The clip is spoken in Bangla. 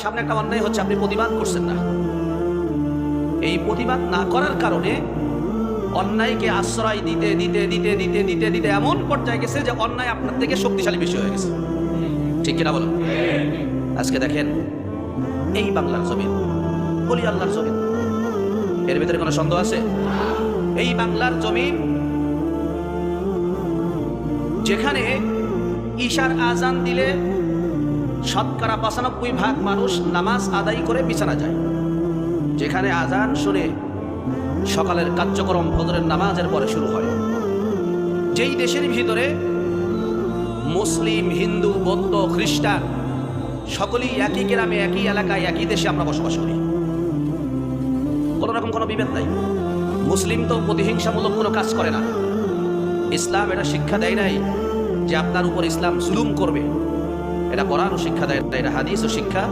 সামনে একটা অন্যায় হচ্ছে, আপনি প্রতিবাদ করছেন না। এই প্রতিবাদ না করার কারণে অন্যায়কে আশ্রয় দিতে দিতে দিতে দিতে দিতে দিতে এমন পর্যায়ে গেছে যে অন্যায় আপনার থেকে শক্তিশালী বেশি হয়ে গেছে। ঠিক কিনা বলুন? আজকে দেখেন এই বাংলার জমিন, বলি আল্লাহর জমিন, এর ভিতরে কোনো সন্দেহ আছে? এই বাংলার জমিন যেখানে ঈশার আজান দিলে শতকরা ৯৫% মানুষ নামাজ আদায় করে বিছানা যায়, যেখানে আজান শুনে সকালের কার্যক্রম ফজরের নামাজের পরে শুরু হয়, যেই দেশের ভিতরে মুসলিম, হিন্দু, বৌদ্ধ, খ্রিস্টান সকলেই একই গ্রামে, একই এলাকায়, একই দেশে আমরা বসবাস করি, কোনো রকম কোনো বিভেদ নাই। মুসলিম তো প্রতিহিংসামূলক কোনো কাজ করে না। ইসলাম এটা শিক্ষা দেয় নাই যে আপনার উপর ইসলাম জুলুম করবে, এটা কোরআনও শিক্ষা দেয় না, এটা হাদিসও শিক্ষা